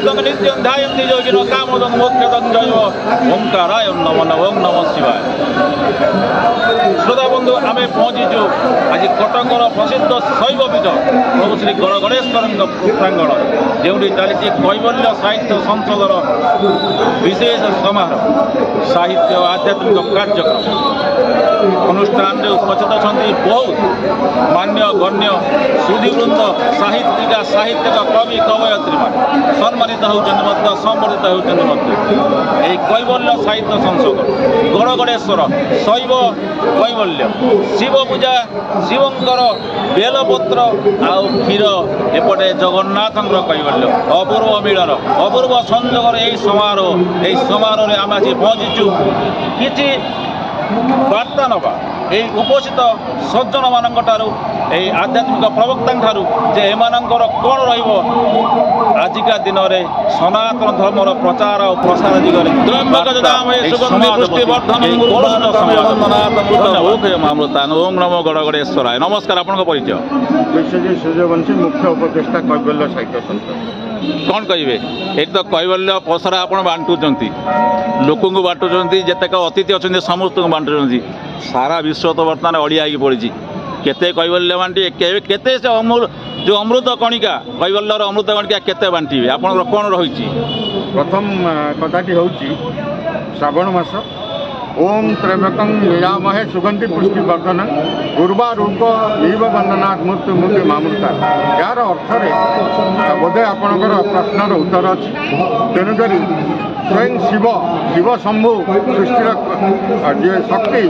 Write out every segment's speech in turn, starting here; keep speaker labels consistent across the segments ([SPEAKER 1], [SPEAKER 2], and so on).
[SPEAKER 1] तं नित्यं ध्यायन्ति योगिनो कामदं मोक्षदं जय ओंकाराय नमः ओं नमः शिवाय। श्रोता बंधु आम पहुँचीचु आज कटकर प्रसिद्ध शैवपीठ प्रभु श्री गणगणेश्वर प्रांगण जो चली कैवल्य साहित्य संसदर विशेष समारोह साहित्य आध्यात्मिक कार्यक्रम अनुष्ठान उपस्थित अच्छा बहुत मान्य गण्य सुधीवृंद साहित्यिका साहित्यिक कवि कवयत्री मान सम्मानित होती संबर्धित होती कैवल्य साहित्य संसद गणगणेश्वर शैव कैवल्य शिव पूजा शिवंकर बेलपत्र आउ क्षीर एपटे जगन्नाथ कैवल्य अपूर्व मिलन अपूर्व संजोगर यही समारोह आम आज पहुँचीचु कि वार्ता नवा यही उपस्थित सज्जन मानक यही आध्यात्मिक प्रवक्ता जे एमानंकर कौन रहिबो आजिका दिन में सनातन धर्मर प्रचार और प्रसार दिगरे ओं नमो गणगणेश्वराय। नमस्कार आपन परिचय
[SPEAKER 2] विश्वजीत सूर्यवंशी मुख्य उपदेष्टा कैवल्य साहित्य संसद।
[SPEAKER 1] कौन कहे एक तो कैवल्य पसरा आप बांटुंट लोक बांटुंट जितेक अतिथि अच्छा समस्त को बांटुंट सारा विश्व तो बर्तमान अड़िया पड़ी केते कैवल्य बांटी केते से जो अमृत कणिका कैवल्यर अमृत कणिका केते बांटे आप कौन रही।
[SPEAKER 2] प्रथम कथाटी हूँ श्रावण मास ओम त्र्यंबकं यजामहे सुगंधि पुष्टिवर्धन उर्वारूप नीव बंदनाथ मूर्ति मूर्ति मामृता यार अर्थरे बोधे आपणकर प्रश्नर उत्तर अच्छी तेणुक स्वयं शिव शिव शंभु सृष्टि शक्ति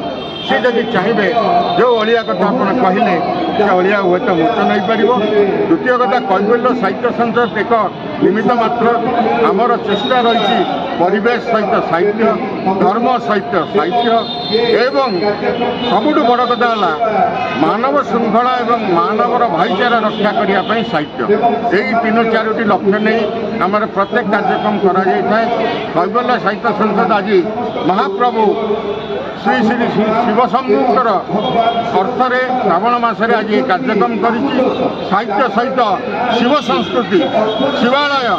[SPEAKER 2] सी जदि चाहिए जो अलिया कथा आप कहले से अलिया हे तो मोचन हो पार। द्वितीय कथा कैवल्य साहित्य संसद एक निमित्त मात्र आमर चेष्टा रही परिवेश सहित साहित्य धर्म सहित साहित्य एवं सबुठ बड़ कथा मानव श्रृंखला एवं मानवर भाईचारा रक्षा करने साहित्य यही 3-4टी लक्ष्य नहीं आमर प्रत्येक कार्यक्रम करा कैवल्य साहित्य संसद आज महाप्रभु श्री श्री शिव शंभुंकर अर्थरे श्रावण मासरे आज कार्यक्रम कर साहित्य सहित शिव संस्कृति शिवालय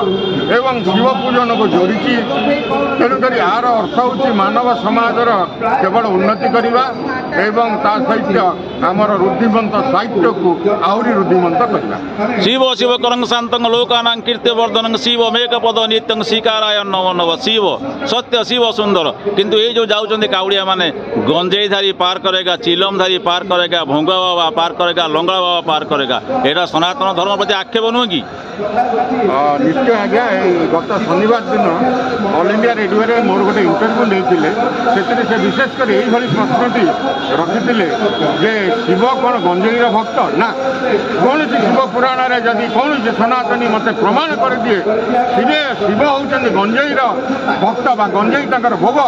[SPEAKER 2] एवं शिव पूजन को जोड़ी तेणुक यार अर्थ हूँ मानव समाजर केवल उन्नति करवा एवं ता सहित आमर रुद्धिमंत साहित्य को आहरी रुद्धिमंत करवा।
[SPEAKER 1] शिव शिव करं शांतं लोकानां कीर्तिवर्धनं शिव मेघपद नित्यं शिकाराय नमो नमः शिव सत्य शिव सुंदर किंतु ये जो जाऊँ काउड़िया माने गंजेई धारी पार करेगा चिलम धारी पार करेगा भोंगा बाबा पार करेगा लंगड़ा बाबा पार करेगा यहाँ सनातन धर्म प्रति आक्षेप नुह कि
[SPEAKER 2] निश्चय आज्ञा गत शनिवार दिन ऑल इंडिया रेडियो रे मोर गोटे इंटरव्यू नहीं से विशेषकर यही प्रश्नटी रखी जे शिव कौन गंजेईर भक्त ना कौन शिव पुराण रे जदि कौन सनातनी मत प्रमाण कर दिए शिव होती गंजेईर भक्त बा गंजेई तंकर भोग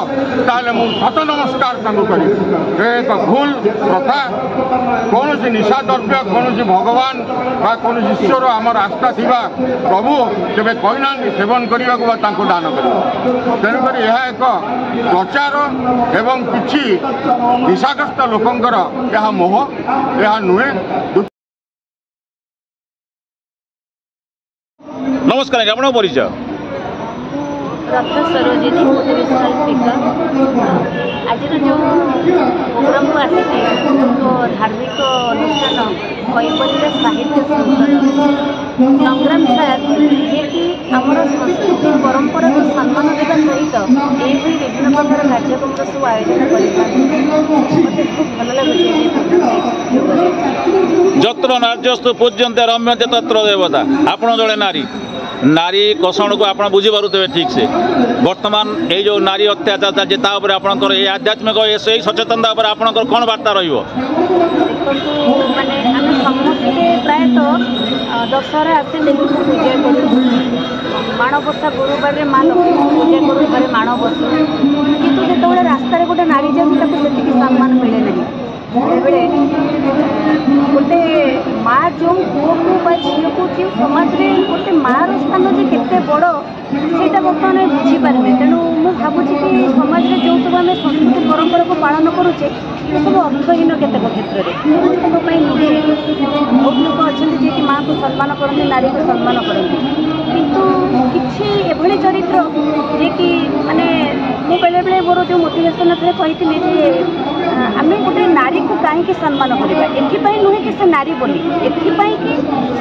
[SPEAKER 2] ताले मु शत नमस्कार करी एक भूल प्रथा कौन निशा द्रव्य कौन भगवान बा कौन ईश्वर आमर आस्था थिबा प्रभु केवे कहना सेवन करने को दान कर तेणुक यह एक प्रचार एवं किसी निशाग्रस्त लोकंकर यह मोह यह नुहे।
[SPEAKER 1] नमस्कार आप परिचय
[SPEAKER 3] डॉक्टर सरोजिनी मोटिवेशनल स्पीकर आज जो प्रोग्राम को आसी तो धार्मिक अनुष्ठान कैवल्य साहित्य संसद संग्राम सार जी कि आमर संस्कृति परंपरा को सम्मान देवा सहित ये विभिन्न प्रकार कार्यक्रम सब आयोजन करते खूब भल लगे।
[SPEAKER 1] जत्र नार्यस्तु पूज्यन्ते रम्यन्ते तत्र देवता आपण जड़े नारी नारी कषण को आप बुझीपे ठीक से वर्तमान ये जो नारी अत्याचार चलती आपंकर ये आध्यात्मिक यही सचेतनता आपंकर कौन वार्ता रही
[SPEAKER 3] माने आम समस्ते प्रायतः दशहरा आसिले पूजा करूँ माणबसा गुरुवार माँ लक्ष्मी पूजा करूँ माणबस कितु जो रास्तार गोटे नारी जाती सम्मान मिले नहीं बेले गोटे माँ जो पुओ को झील को समाज में गोटे मार स्थान जे केते बड़ से बर्तमान बुझीपारे तेणु मुझे भावुँ कि समाज में जो सब आम संस्कृति परंपरा को पालन करुचे ये सब अर्थहीन केतेक क्षेत्र में समस्त नुहे बहुत लोक अच्छा जी कि माँ को सम्मान करते नारी को सम्मान करते କିନ୍ତୁ କିଛି ଏଭଳି ଚରିତ୍ର ଯେ କି ମାନେ ମୁଁ ବେଳେବେଳେ ମୋର ଯେଉଁ ମୋଟିଭେସନ୍ ଥରେ କହିଥିଲି ଯେ ଆମେ ଗୋଟେ ନାରୀକୁ କାହିଁକି ସମ୍ମାନ କରିବା ଏଥିପାଇଁ ନୁହେଁ କି ସେ ନାରୀ ବୋଲି ଏଥିପାଇଁ କି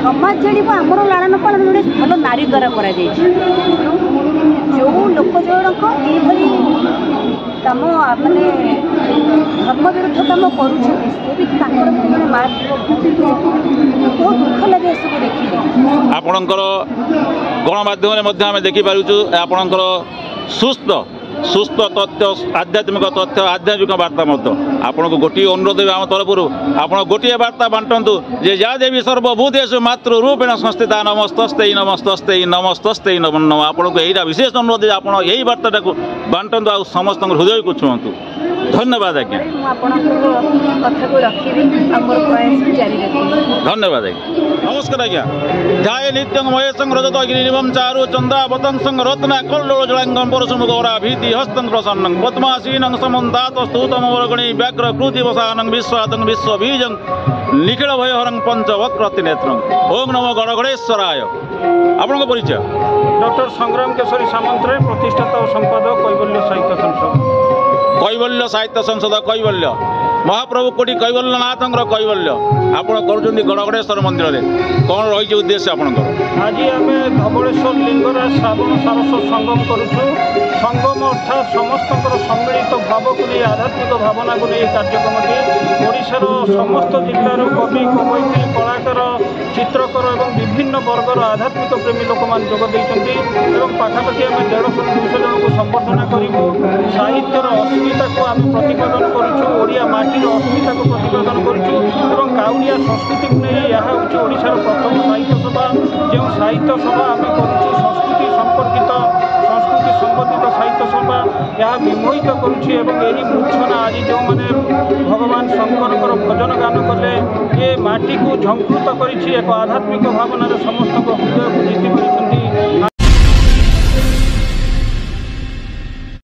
[SPEAKER 3] ସମାଜ ଜାଣିବ ଆମର ଲାଳନ ପାଳନ ଜଣେ ଭଲ ନାରୀ ଦ୍ୱାରା କରାଯାଇଛି ଯେଉଁ ଲୋକ ଜଣକ ଏଇଭଳି କାମ ମାନେ ଧର୍ମ ବିରୁଦ୍ଧ କାମ କରୁଛନ୍ତି ସେ ବି ତାଙ୍କର ବି ଜଣେ ମା ଥିବ ବହୁତ ଦୁଃଖ ଲାଗେ ଏସବୁ ଦେଖିଲେ
[SPEAKER 1] ଆପଣଙ୍କର ଗଣମାଧ୍ୟମରେ ମଧ୍ୟ ଆମେ ଦେଖିପାରୁଛୁ ଆପଣଙ୍କର ସୁସ୍ଥ ତଥ୍ୟ ଆଧ୍ୟାତ୍ମିକ ତଥ୍ୟ ଆଧ୍ୟାତ୍ମିକ ବାର୍ତ୍ତା ମଧ୍ୟ ଆପଣଙ୍କୁ ଗୋଟିଏ ଅନୁରୋଧ ଆମ ତରଫରୁ ଆପଣ ଗୋଟିଏ ବାର୍ତ୍ତା ବାଣ୍ଟନ୍ତୁ ଯେ ଯାହା ଦେବୀ ସର୍ବଭୂତେଷୁ ମାତୃରୂପେଣ ସଂସ୍ଥିତା ନମସ୍ତସ୍ତେ ନମସ୍ତସ୍ତେ ନମୋ ନମଃ ଆପଣଙ୍କୁ ଏଇଟା ବିଶେଷ ଅନୁରୋଧ ଯେ ଆପଣ ଏଇ ବାର୍ତ୍ତାଟାକୁ ବାଣ୍ଟନ୍ତୁ ଆଉ ସମସ୍ତଙ୍କ ହୃଦୟକୁ ଛୁଅନ୍ତୁ ଧନ୍ୟବାଦ ଆଜ୍ଞା
[SPEAKER 3] ମୁଁ ଆପଣଙ୍କ କଥାକୁ ରଖିବି ଆଉ ମୋର ପ୍ରୟାସ ଜାରି ରଖିବି
[SPEAKER 1] ଧନ୍ୟବାଦ ଆଜ୍ଞା ନମସ୍କାର ଆଜ୍ଞା ଧ୍ୟାୟ ନିତ୍ୟଂ ମହେଶଂ ରଜତ ଗିରିନିଭଂ ଚାରୁ ଚନ୍ଦ୍ରାବତଂସଂ ରତ୍ନା କଲ୍ଲୋଳ ଜଳାଙ୍ଗଂ ପରଶୁମ ଗୌରା ଭୀତି ହସ୍ତଂ ପ୍ରସନ୍ନଂ ପଦ୍ମାସୀନଂ ସମନ୍ତାତ ସ୍ତୁତମ ବରଗଣୀ ବ୍ୟାଘ୍ର କୃତିବସାନଂ ବିଶ୍ୱାଦଂ ବିଶ୍ୱବୀଜଂ ନିଖିଳ ଭୟହରଂ ପଞ୍ଚବକ୍ର ତ୍ରିନେତ୍ରଂ ଓಂ ନମୋ ଗଣଗଣେଶ୍ୱରାୟ ଆପଣଙ୍କ ପରିଚୟ
[SPEAKER 4] ଡକ୍ଟର ସଂଗ୍ରାମ କେଶରୀ ସାମନ୍ତରାୟ ପ୍ରତିଷ୍ଠାତା ଓ ସମ୍ପାଦକ କୈବଲ୍ୟ ସାହିତ୍ୟ ସଂସଦ
[SPEAKER 1] କୈବଲ୍ୟ ସାହିତ୍ୟ ସଂସଦ କୈବଲ୍ୟ ମହାପ୍ରଭୁ କୋଟି କୈବଲ୍ୟନାଥଙ୍କର କୈବଲ୍ୟ ଆପଣ କରୁଛନ୍ତି ଗଣଗଣେଶ୍ୱର ମନ୍ଦିରରେ କ'ଣ ରହିଛି ଉଦ୍ଦେଶ୍ୟ ଆପଣଙ୍କର
[SPEAKER 4] ଆଜି ଆମେ ଧବଳେଶ୍ୱର ଲିଙ୍ଗରାଜ ଶ୍ରାବଣ ସାରସ ସଙ୍ଗମ କରୁଛୁ ସଙ୍ଗମ ଅର୍ଥାତ୍ ସମସ୍ତଙ୍କର ସମ୍ମିଳିତ ଭାବକୁ ନେଇ ଆଧ୍ୟାତ୍ମିକ ଭାବନାକୁ ନେଇ କାର୍ଯ୍ୟକ୍ରମଟି ଓଡ଼ିଶାର ସମସ୍ତ ଜିଲ୍ଲାରୁ କବି କବୟିତ୍ରୀ କଳାକାର ଚିତ୍ରକର ଏବଂ ବିଭିନ୍ନ ବର୍ଗର ଆଧ୍ୟାତ୍ମିକ ପ୍ରେମୀ ଲୋକମାନେ ଯୋଗ ଦେଇଛନ୍ତି ଏବଂ ପାଖାପାଖି ଆମେ 150-200 ଜଣଙ୍କୁ ସମ୍ବର୍ଦ୍ଧନା କରିବୁ ସାହିତ୍ୟର ଅସ୍ମିତାକୁ ଆମେ ପ୍ରତିପାଦନ କରୁଛୁ ଓଡ଼ିଆ ମାଟିର ଅସ୍ମିତାକୁ ପ୍ରତିପାଦନ କରୁଛୁ ଏବଂ କାଉଡ଼ିଆ ସଂସ୍କୃତିକୁ ନେଇ ଏହା ହେଉଛି ଓଡ଼ିଶାର ପ୍ରଥମ ସାହିତ୍ୟ ସଭା ଯେଉଁ ସାହିତ୍ୟ ସଭା ଆମେ କରୁଛୁ ସଂସ୍କୃତି ସମ୍ପର୍କିତ ସଂସ୍କୃତି ସମ୍ବନ୍ଧିତ ସାହିତ୍ୟ ସଭା ଏହା ବିମୋହିତ କରୁଛି ଏବଂ ଏହି ମୂର୍ଚ୍ଛନା ଆଜି ଯେଉଁମାନେ ଭଗବାନ ଶଙ୍କରଙ୍କର ଭଜନ ଗାନ କଲେ ଏ ମାଟିକୁ ଝଙ୍କୃତ କରିଛି ଏକ ଆଧ୍ୟାତ୍ମିକ ଭାବନାରେ ସମସ୍ତ